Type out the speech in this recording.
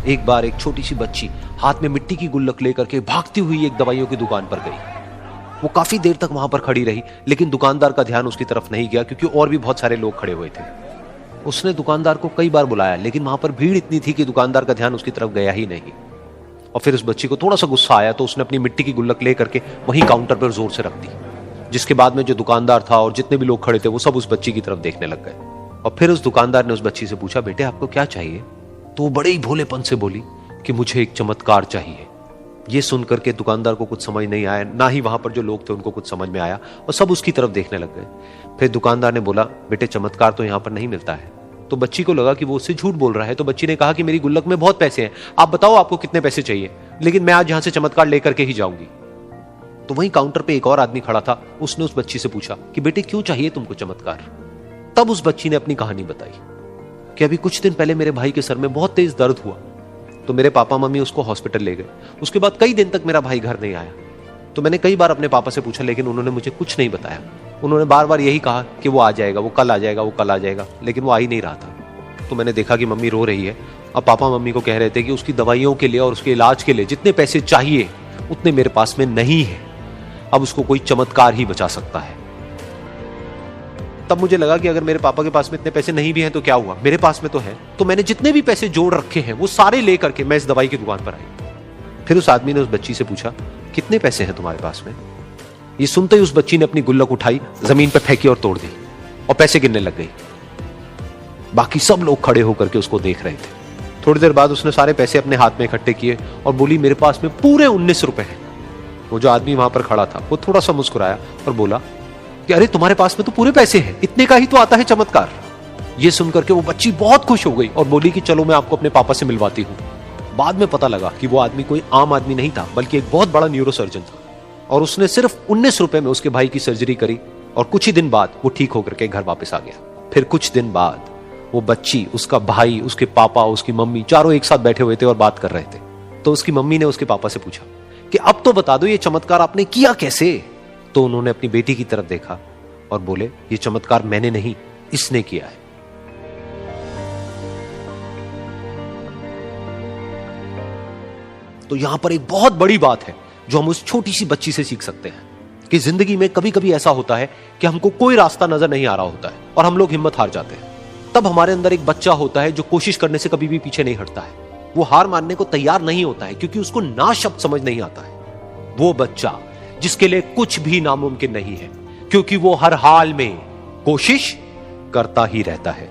एक बार एक छोटी सी बच्ची हाथ में मिट्टी की गुल्लक लेकर के भागती हुई एक दवाइयों की दुकान पर गई। वो काफी देर तक वहां पर खड़ी रही, लेकिन दुकानदार का ध्यान उसकी तरफ नहीं गया, क्योंकि और भी बहुत सारे लोग खड़े हुए थे। उसने दुकानदार को कई बार बुलाया, लेकिन वहां पर भीड़ इतनी थी कि दुकानदार का ध्यान उसकी तरफ गया ही नहीं। और फिर उस बच्ची को थोड़ा सा गुस्सा आया, तो उसने अपनी मिट्टी की गुल्लक लेकर के वहीं काउंटर पर जोर से रख दी, जिसके बाद में जो दुकानदार था और जितने भी लोग खड़े थे वो सब उस बच्ची की तरफ देखने लग गए। और फिर उस दुकानदार ने उस बच्ची से पूछा, बेटे आपको क्या चाहिए? तो वो बड़े ही भोलेपन से बोली कि मुझे एक चमत्कार चाहिए। ये सुनकर के दुकानदार को कुछ समझ नहीं आया, ना ही वहां पर जो लोग थे उनको कुछ समझ में आया, और सब उसकी तरफ देखने लग गए। फिर दुकानदार ने बोला, बेटे चमत्कार तो यहां पर नहीं मिलता है। तो बच्ची को लगा कि वो उससे झूठ बोल रहा है, तो बच्ची ने कहा कि मेरी गुल्लक में बहुत पैसे हैं, आप बताओ आपको कितने पैसे चाहिए, लेकिन मैं आज यहां से चमत्कार लेकर के ही जाऊंगी। तो वहीं काउंटर पे एक और आदमी खड़ा था, उसने उस बच्ची से पूछा कि बेटे क्यों चाहिए तुमको चमत्कार? तब उस बच्ची ने अपनी कहानी बताई कि अभी कुछ दिन पहले मेरे भाई के सर में बहुत तेज दर्द हुआ, तो मेरे पापा मम्मी उसको हॉस्पिटल ले गए। उसके बाद कई दिन तक मेरा भाई घर नहीं आया। तो मैंने कई बार अपने पापा से पूछा, लेकिन उन्होंने मुझे कुछ नहीं बताया। उन्होंने बार बार यही कहा कि वो आ जाएगा, वो कल आ जाएगा, वो कल आ जाएगा, लेकिन वो आ ही नहीं रहा था। तो मैंने देखा कि मम्मी रो रही है, और पापा मम्मी को कह रहे थे कि उसकी दवाइयों के लिए और उसके इलाज के लिए जितने पैसे चाहिए उतने मेरे पास में नहीं है, अब उसको कोई चमत्कार ही बचा सकता है। तब मुझे लगा कि अगर मेरे पापा के पास में इतने पैसे नहीं भी हैं तो क्या हुआ, मेरे पास में तो है। तो मैंने जितने भी पैसे जोड़ रखे हैं वो सारे लेकर के मैं इस दवाई की दुकान पर आई। फिर उस आदमी ने उस बच्ची से पूछा, कितने पैसे हैं तुम्हारे पास में? ये सुनते ही उस बच्ची ने अपनी गुल्लक उठाई, जमीन पर फेंकी और तोड़ दी, और पैसे गिनने लग गई। बाकी सब लोग खड़े होकर के उसको देख रहे थे। थोड़ी देर बाद उसने सारे पैसे अपने हाथ में इकट्ठे किए और बोली, मेरे पास में पूरे 19 रुपए हैं। वो जो आदमी वहां पर खड़ा था वो थोड़ा सा मुस्कुराया और बोला कि अरे तुम्हारे पास में तो पूरे पैसे हैं, इतने का ही तो आता है चमत्कार। ये सुनकर के वो बच्ची बहुत खुश हो गई और बोली कि चलो मैं आपको अपने पापा से मिलवाती हूँ। बाद में पता लगा कि वो आदमी कोई आम आदमी नहीं था, बल्कि एक बहुत बड़ा न्यूरोसर्जन था, और उसने सिर्फ 19 रुपए में उसके भाई की सर्जरी करी, और कुछ ही दिन बाद वो ठीक होकर के घर वापस आ गया। फिर कुछ दिन बाद वो बच्ची, उसका भाई, उसके पापा, उसकी मम्मी, चारों एक साथ बैठे हुए थे और बात कर रहे थे। तो उसकी मम्मी ने उसके पापा से पूछा कि अब तो बता दो ये चमत्कार आपने किया कैसे? तो उन्होंने अपनी बेटी की तरफ देखा और बोले, ये चमत्कार मैंने नहीं, इसने किया है। तो यहां पर एक बहुत बड़ी बात है जो हम उस छोटी सी बच्ची से सीख सकते हैं कि जिंदगी में कभी कभी ऐसा होता है कि हमको कोई रास्ता नजर नहीं आ रहा होता है और हम लोग हिम्मत हार जाते हैं। तब हमारे अंदर एक बच्चा होता है जो कोशिश करने से कभी भी पीछे नहीं हटता है। वो हार मानने को तैयार नहीं होता है, क्योंकि उसको ना शब्द समझ नहीं आता है। वो बच्चा जिसके लिए कुछ भी नामुमकिन नहीं है, क्योंकि वो हर हाल में कोशिश करता ही रहता है।